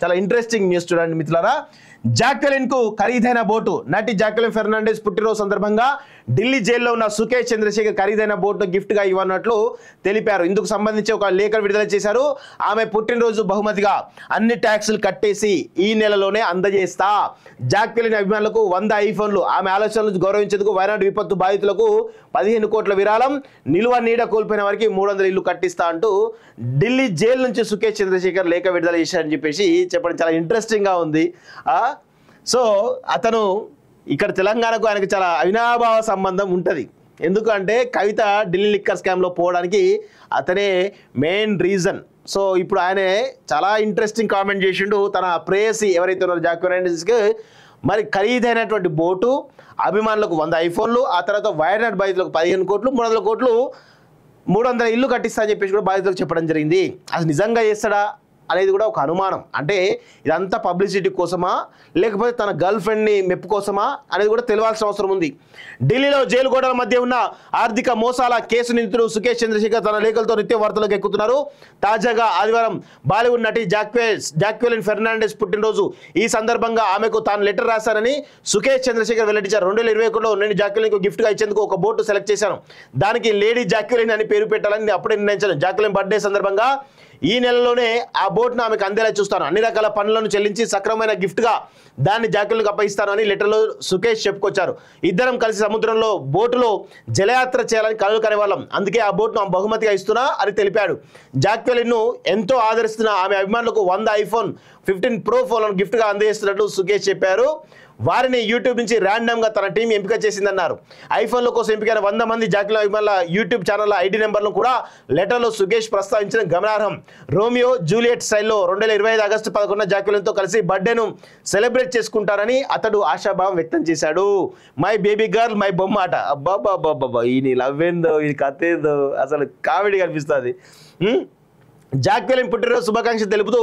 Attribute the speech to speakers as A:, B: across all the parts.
A: చాలా interesting news చూడండి మిత్రులారా. జాక్వెలిన్ కు ఖరీదైన బోటు. నటి జాక్వెలిన్ ఫెర్నాండెస్ పుట్టినరోజు సందర్భంగా ఢిల్లీ జైల్లో ఉన్న సుకేష్ చంద్రశేఖర్ ఖరీదైన బోటు గిఫ్ట్ గా ఇవ్వనున్నట్లు తెలిపారు. ఇందుకు సంబంధించి ఒక లేఖ విడుదల చేశారు. ఆమె పుట్టినరోజు బహుమతిగా అన్ని ట్యాక్సులు కట్టేసి ఈ నెలలోనే అందజేస్తా. జాక్వెలిన్ అభిమానులకు 100 ఐఫోన్లు. ఆమె ఆలోచనలు గౌరవించేందుకు వయనాడు విపత్తు బాధితులకు 15 కోట్ల విరాళం. నిలువ నీడ కోల్పోయిన వారికి 300 ఇల్లు కట్టిస్తా అంటూ ఢిల్లీ జైలు నుంచి సుకేష్ చంద్రశేఖర్ లేఖ విడుదల చేశారని చెప్పేసి చెప్పడం చాలా ఇంట్రెస్టింగ్ గా ఉంది. సో అతను ఇక్కడ తెలంగాణకు ఆయనకు చాలా అవినాభావ సంబంధం ఉంటుంది. ఎందుకంటే కవిత ఢిల్లీ లిక్కర్ స్కామ్లో పోవడానికి అతనే మెయిన్ రీజన్. సో ఇప్పుడు ఆయన చాలా ఇంట్రెస్టింగ్ కామెంట్ చేసిండు. తన ప్రేయసి ఎవరైతే ఉన్నారో జాక్వెలిన్కి మరి ఖరీదైనటువంటి బోటు, అభిమానులకు 100 ఐఫోన్లు, ఆ తర్వాత వయనాడ్ బాధితులకు 15 కోట్లు, 300 కోట్లు, 300 ఇల్లు కట్టిస్తా అని చెప్పేసి కూడా బాధితులకు చెప్పడం జరిగింది. అది నిజంగా చేస్తాడా అనేది కూడా ఒక అనుమానం. అంటే ఇదంతా పబ్లిసిటీ కోసమా లేకపోతే తన గర్ల్ ఫ్రెండ్ని మెప్పు కోసమా అనేది కూడా తెలియాల్సిన అవసరం ఉంది. ఢిల్లీలో జైలు గోడల మధ్య ఉన్న ఆర్థిక మోసాల కేసు నిందితుడు సుకేష్ చంద్రశేఖర్ తన లేఖలతో నిత్య వార్తలకు ఎక్కుతున్నారు. తాజాగా ఆదివారం బాలీవుడ్ నటి జాక్వెలిన్ ఫెర్నాండెస్ పుట్టినరోజు. ఈ సందర్భంగా ఆమెకు తాను లెటర్ రాశానని సుకేష్ చంద్రశేఖర్ వెల్లడించారు. 2021లో నేను జాక్వెలిన్కు గిఫ్ట్గా ఇచ్చేందుకు ఒక బోటు సెలెక్ట్ చేశాను. దానికి లేడీ జాక్వెలిన్ అని పేరు పెట్టాలని నేను అప్పుడే నిర్ణయించాను. జాక్వెలిన్ బర్త్డే సందర్భంగా ఈ నెలలోనే ఆ బోట్ను ఆమెకు అందేలా చూస్తాను. అన్ని రకాల పనులను చెల్లించి సక్రమమైన గిఫ్ట్గా దాన్ని జాక్వెలిన్కు అప్పగిస్తాను అని లెటర్లో సుకేష్ చెప్పుకొచ్చారు. ఇద్దరం కలిసి సముద్రంలో బోటులో జలయాత్ర చేయాలని కలలు కనేవాళ్ళం. అందుకే ఆ బోట్ను బహుమతిగా ఇస్తున్నా అని తెలిపాడు. జాక్వెలిన్ను ఎంతో ఆదరిస్తున్న ఆమె అభిమానులకు 100 ఐఫోన్ 15 ప్రో ఫోన్లను గిఫ్ట్గా అందజేస్తున్నట్లు సుకేష్ చెప్పారు. వారిని యూట్యూబ్ నుంచి ర్యాండమ్గా తన టీం ఎంపిక చేసిందన్నారు. ఐఫోన్ల కోసం ఎంపికైన 100 మంది జాక్వెలిన్ అభిమానుల యూట్యూబ్ ఛానల్ ఐడి నెంబర్లను కూడా లెటర్లో సుకేష్ ప్రస్తావించడం గమనార్హం. రోమియో జూలియట్ స్టైల్లో 2025 ఆగస్టు 11న జాక్వెలిన్తో కలిసి బర్త్డేను సెలబ్రేట్ చేసుకుంటారని అతడు ఆశాభావం వ్యక్తం చేశాడు. మై బేబీ గర్ల్ మై బొమ్మ అట. అబ్బాబ్బాబ్బా ఈ లవ్ ఏందో ఈ కథ ఏందో అసలు కామెడీ కనిపిస్తుంది. జాక్వెలిన్ పుట్టినరోజు శుభాకాంక్షలు తెలుపుతూ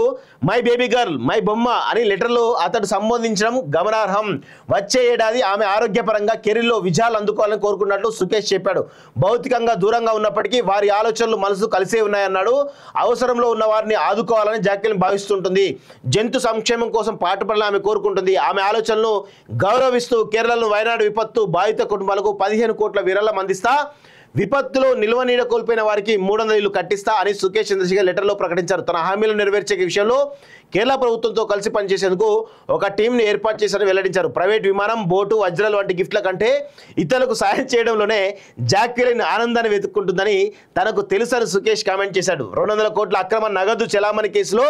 A: మై బేబీ గర్ల్ మై బొమ్మ అని లెటర్లో అతడు సంబోధించడం గమనార్హం. వచ్చే ఏడాది ఆమె ఆరోగ్యపరంగా కెరీర్లో విజయాలు అందుకోవాలని కోరుకున్నట్లు సుకేష్ చెప్పాడు. భౌతికంగా దూరంగా ఉన్నప్పటికీ వారి ఆలోచనలు మనసు కలిసే ఉన్నాయన్నాడు. అవసరంలో ఉన్న వారిని ఆదుకోవాలని జాక్వెలిన్ భావిస్తుంటుంది. జంతు సంక్షేమం కోసం పాటుపడాలని ఆమె కోరుకుంటుంది. ఆమె ఆలోచనలను గౌరవిస్తూ కేరళలో వయనాడు విపత్తు బాధిత కుటుంబాలకు 15 కోట్ల విరాళం అందిస్తా. విపత్తులో నిల్వ నీడ కోల్పోయిన వారికి 300 ఇల్లు కట్టిస్తా అని సుకేష్ చంద్రశేఖర్ లెటర్లో ప్రకటించారు. తన హామీలను నెరవేర్చే విషయంలో కేరళ ప్రభుత్వంతో కలిసి పనిచేసేందుకు ఒక టీంని ఏర్పాటు చేశారని వెల్లడించారు. ప్రైవేట్ విమానం, బోటు, వజ్రాలు వంటి గిఫ్ట్ల కంటే ఇతరులకు సాయం చేయడంలోనే జాక్వెలిన్ ఆనందాన్ని వెతుక్కుంటుందని తనకు తెలుసని సుకేష్ కామెంట్ చేశాడు. 200 కోట్ల అక్రమ నగదు చెలామణి కేసులో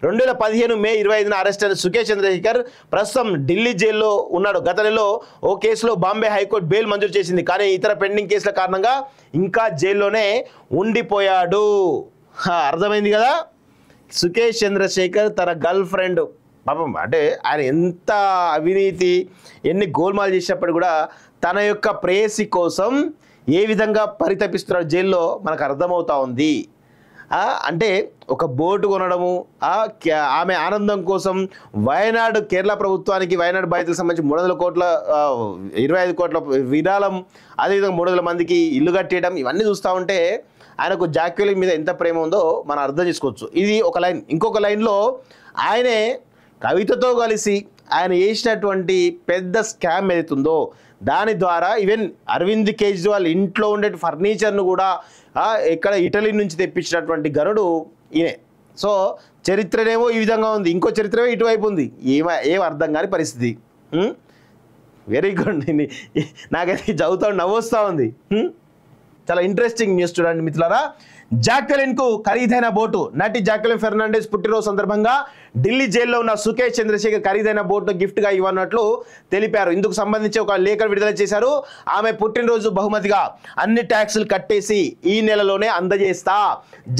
A: 2015 మే 25న అరెస్ట్ అయిన సుకేష్ చంద్రశేఖర్ ప్రస్తుతం ఢిల్లీ జైల్లో ఉన్నాడు. గత నెలలో ఓ కేసులో బాంబే హైకోర్టు బెయిల్ మంజూరు చేసింది. కానీ ఇతర పెండింగ్ కేసుల కారణంగా ఇంకా జైల్లోనే ఉండిపోయాడు. అర్థమైంది కదా. సుకేష్ చంద్రశేఖర్ తన గర్ల్ ఫ్రెండ్ పాపం అంటే ఆయన ఎంత అవినీతి ఎన్ని గోల్మాల్ చేసినప్పుడు కూడా తన యొక్క ప్రేయసి కోసం ఏ విధంగా పరితపిస్తున్నాడు జైల్లో మనకు అర్థమవుతా ఉంది. అంటే ఒక బోటు కొనడము, ఆమె ఆనందం కోసం వయనాడు కేరళ ప్రభుత్వానికి వయనాడు బాధితులకు సంబంధించి 300 కోట్ల 25 కోట్ల విరాళం, అదేవిధంగా 300 మందికి ఇల్లు కట్టేయడం, ఇవన్నీ చూస్తూ ఉంటే ఆయనకు జాక్వెలిన్ మీద ఎంత ప్రేమ ఉందో మనం అర్థం చేసుకోవచ్చు. ఇది ఒక లైన్. ఇంకొక లైన్లో ఆయనే కవితతో కలిసి ఆయన చేసినటువంటి పెద్ద స్కామ్ ఏదైతుందో దాని ద్వారా ఈవెన్ అరవింద్ కేజ్రీవాల్ ఇంట్లో ఉండే ఫర్నిచర్ను కూడా ఇక్కడ ఇటలీ నుంచి తెప్పించినటువంటి గనుడు ఈయనే. సో చరిత్రనేమో ఈ విధంగా ఉంది, ఇంకో చరిత్రమో ఇటువైపు ఉంది. ఏం అర్థం కాని పరిస్థితి. Very good. నాకైతే చదువుతా నవ్వొస్తూ ఉంది. చాలా ఇంట్రెస్టింగ్ న్యూస్ చూడండి మిత్రులారా. జాక్వెలిన్ కు ఖరీదైన బోటు. నటి జాక్వెలిన్ ఫెర్నాండెస్ పుట్టినరోజు సందర్భంగా ఢిల్లీ జైల్లో ఉన్న సుకేష్ చంద్రశేఖర్ ఖరీదైన బోట్ను గిఫ్ట్గా ఇవ్వనున్నట్లు తెలిపారు. ఇందుకు సంబంధించి ఒక లేఖ విడుదల చేశారు. ఆమె పుట్టినరోజు బహుమతిగా అన్ని ట్యాక్సులు కట్టేసి ఈ నెలలోనే అందజేస్తా.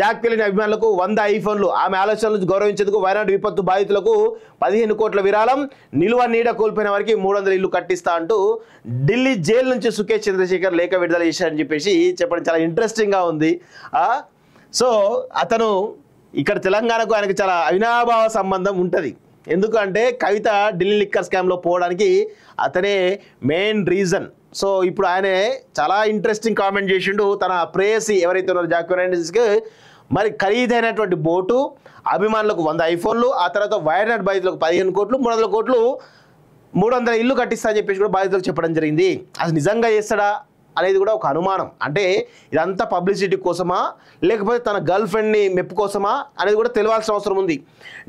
A: జాక్వెలిన్ అభిమానులకు 100 ఐఫోన్లు. ఆమె ఆలోచనలు గౌరవించేందుకు వయనాడు విపత్తు బాధితులకు 15 కోట్ల విరాళం. నిలువ నీడ కోల్పోయిన వారికి 300 ఇల్లు కట్టిస్తా అంటూ ఢిల్లీ జైలు నుంచి సుకేష్ చంద్రశేఖర్ లేఖ విడుదల చేశారని చెప్పేసి చెప్పడం చాలా ఇంట్రెస్టింగ్గా ఉంది. సో అతను ఇక్కడ తెలంగాణకు ఆయనకు చాలా అవినాభావ సంబంధం ఉంటుంది. ఎందుకంటే కవిత ఢిల్లీ లిక్కర్ స్కామ్లో పోవడానికి అతనే మెయిన్ రీజన్. సో ఇప్పుడు ఆయన చాలా ఇంట్రెస్టింగ్ కామెంట్ చేసిండు. తన ప్రేయసి ఎవరైతే ఉన్నారో జాక్వెల్ ఫెర్నాండెస్కి మరి ఖరీదైనటువంటి బోటు, అభిమానులకు 100 ఐఫోన్లు, ఆ తర్వాత వయనాడ్ బాధితులకు 15 కోట్లు, 300 కోట్లు 300 ఇల్లు కట్టిస్తా అని చెప్పేసి కూడా బాధితులకు చెప్పడం జరిగింది. అది నిజంగా చేస్తాడా అనేది కూడా ఒక అనుమానం. అంటే ఇదంతా పబ్లిసిటీ కోసమా లేకపోతే తన గర్ల్ ఫ్రెండ్ని మెప్పు కోసమా అనేది కూడా తెలియాల్సిన అవసరం ఉంది.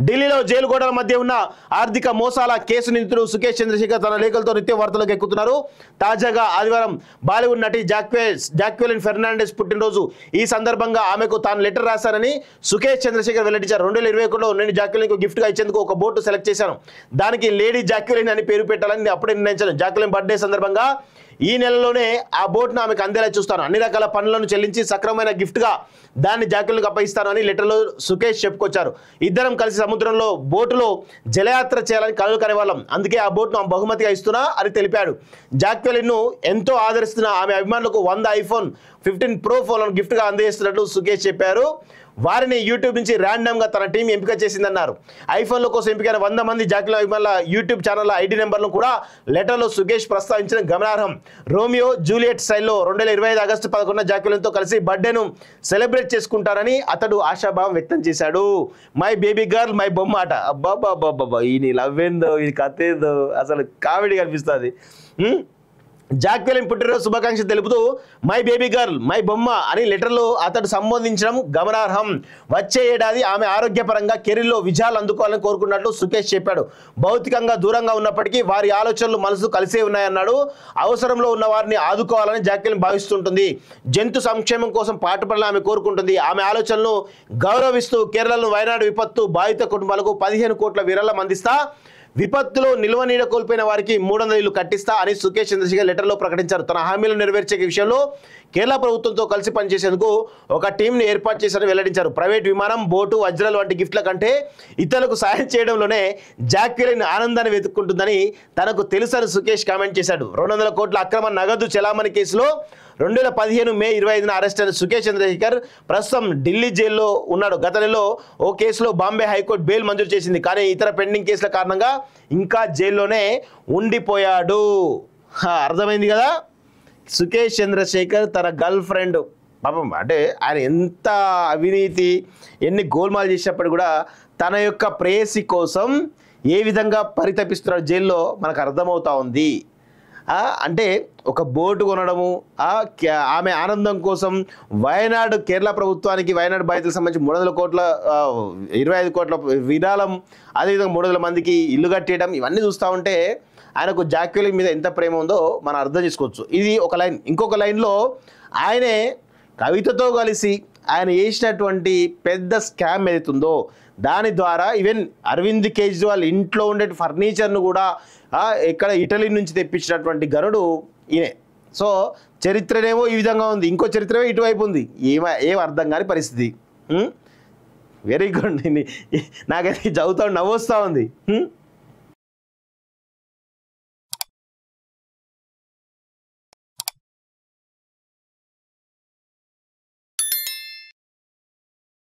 A: ఢిల్లీలో జైలు గోడల మధ్య ఉన్న ఆర్థిక మోసాల కేసు నిందితుడు సుకేష్ చంద్రశేఖర్ తన లేఖలతో నిత్యం వార్తలకు ఎక్కుతున్నారు. తాజాగా ఆదివారం బాలీవుడ్ నటి జాక్వెలిన్ ఫెర్నాండెస్ పుట్టినరోజు. ఈ సందర్భంగా ఆమెకు తాను లెటర్ రాశానని సుకేష్ చంద్రశేఖర్ వెల్లడించారు. 2021లో నేను జాక్వెలిన్కు గిఫ్ట్గా ఇచ్చేందుకు ఒక బోటు సెలెక్ట్ చేశాను. దానికి లేడీ జాక్వెలిన్ అని పేరు పెట్టాలని నేను అప్పుడే నిర్ణయించాను. జాక్వెలిన్ బర్త్డే సందర్భంగా ఈ నెలలోనే ఆ బోట్ను ఆమెకు అందేలా చూస్తాను. అన్ని రకాల పనులను చెల్లించి సక్రమమైన గిఫ్ట్గా దాన్ని జాక్వెలిన్కు అప్పగిస్తాను అని లెటర్లో సుకేష్ చెప్పుకొచ్చారు. ఇద్దరం కలిసి సముద్రంలో బోటులో జలయాత్ర చేయాలని కలలు కనేవాళ్ళం. అందుకే ఆ బోట్ను బహుమతిగా ఇస్తున్నా అని తెలిపాడు. జాక్వెలిన్ను ఎంతో ఆదరిస్తున్న ఆమె అభిమానులకు 100 ఐఫోన్ 15 ప్రో ఫోన్లను గిఫ్ట్గా అందజేస్తున్నట్లు సుకేష్ చెప్పారు. వారిని యూట్యూబ్ నుంచి ర్యాండమ్గా తన టీం ఎంపిక చేసిందన్నారు. ఐఫోన్ల కోసం ఎంపికైన 100 మంది జాక్వెలిన్ అభిమానుల యూట్యూబ్ ఛానళ్ల ఐడి నెంబర్లను కూడా లెటర్లో సుకేష్ ప్రస్తావించడం గమనార్హం. రోమియో జూలియట్ స్టైల్లో 2025 ఆగస్టు 11న జాక్వెలిన్తో కలిసి బర్త్డేను సెలబ్రేట్ చేసుకుంటారని అతడు ఆశాభావం వ్యక్తం చేశాడు. మై బేబీ గర్ల్ మై బొమ్మ అట. అబ్బాబ్బాబ్బా ఈ నీ లవ్ ఏందో ఇది కథ ఏందో అసలు కామెడీ కనిపిస్తుంది. జాక్వెలిన్ పుట్టినరోజు శుభాకాంక్షలు తెలుపుతూ మై బేబీ గర్ల్ మై బొమ్మ అని లెటర్లో అతడు సంబోధించడం గమనార్హం. వచ్చే ఏడాది ఆమె ఆరోగ్యపరంగా కెరీర్లో విజయాలు అందుకోవాలని కోరుకున్నట్లు సుకేష్ చెప్పాడు. భౌతికంగా దూరంగా ఉన్నప్పటికీ వారి ఆలోచనలు మనసు కలిసే ఉన్నాయన్నాడు. అవసరంలో ఉన్న వారిని ఆదుకోవాలని జాక్వెలిన్ భావిస్తుంటుంది. జంతు సంక్షేమం కోసం పాటుపడాలని ఆమె కోరుకుంటుంది. ఆమె ఆలోచనలను గౌరవిస్తూ కేరళలో వయనాడు విపత్తు బాధిత కుటుంబాలకు 15 కోట్ల విరాళం అందిస్తా, విపత్తులో నిల్వ నీడ కోల్పోయిన వారికి 300 ఇల్లు కట్టిస్తా అని సుకేష్ చంద్రశేఖర్ లెటర్లో ప్రకటించారు. తన హామీలను నెరవేర్చే విషయంలో కేరళ ప్రభుత్వంతో కలిసి పనిచేసేందుకు ఒక టీంని ఏర్పాటు చేశారని వెల్లడించారు. ప్రైవేట్ విమానం, బోటు, వజ్రాలు వంటి గిఫ్ట్ల కంటే ఇతరులకు సాయం చేయడంలోనే జాక్వెలిన్ ఆనందాన్ని వెతుక్కుంటుందని తనకు తెలుసని సుకేష్ కామెంట్ చేశాడు. 200 కోట్ల అక్రమ నగదు చెలామణి కేసులో 2015 మే 25న అరెస్ట్ అయిన సుకేష్ చంద్రశేఖర్ ప్రస్తుతం ఢిల్లీ జైల్లో ఉన్నాడు. గత నెలలో ఓ కేసులో బాంబే హైకోర్టు బెయిల్ మంజూరు చేసింది. కానీ ఇతర పెండింగ్ కేసుల కారణంగా ఇంకా జైల్లోనే ఉండిపోయాడు. అర్థమైంది కదా. సుకేష్ చంద్రశేఖర్ తన గర్ల్ ఫ్రెండ్ పాపం అంటే ఆయన ఎంత అవినీతి ఎన్ని గోల్మాల్ చేసినప్పుడు కూడా తన యొక్క ప్రేయసి కోసం ఏ విధంగా పరితపిస్తున్నాడు జైల్లో మనకు అర్థమవుతా ఉంది. అంటే ఒక బోటు కొనడము, ఆమె ఆనందం కోసం వయనాడు కేరళ ప్రభుత్వానికి వయనాడు బాధితులకు సంబంధించి 300 కోట్ల 25 కోట్ల విరాళం, అదేవిధంగా 300 మందికి ఇల్లు కట్టేయడం, ఇవన్నీ చూస్తూ ఉంటే ఆయనకు జాక్వెలిన్ మీద ఎంత ప్రేమ ఉందో మనం అర్థం చేసుకోవచ్చు. ఇది ఒక లైన్. ఇంకొక లైన్లో ఆయనే కవితతో కలిసి ఆయన చేసినటువంటి పెద్ద స్కామ్ ఏదైతుందో దాని ద్వారా ఈవెన్ అరవింద్ కేజ్రీవాల్ ఇంట్లో ఉండే ఫర్నిచర్ను కూడా ఇక్కడ ఇటలీ నుంచి తెప్పించినటువంటి గనుడు ఈయనే. సో చరిత్రనేమో ఈ విధంగా ఉంది, ఇంకో చరిత్రమే ఇటువైపు ఉంది. ఏం అర్థం కాని పరిస్థితి. Very good. నాకైతే చదువుతా నవ్వొస్తూ ఉంది.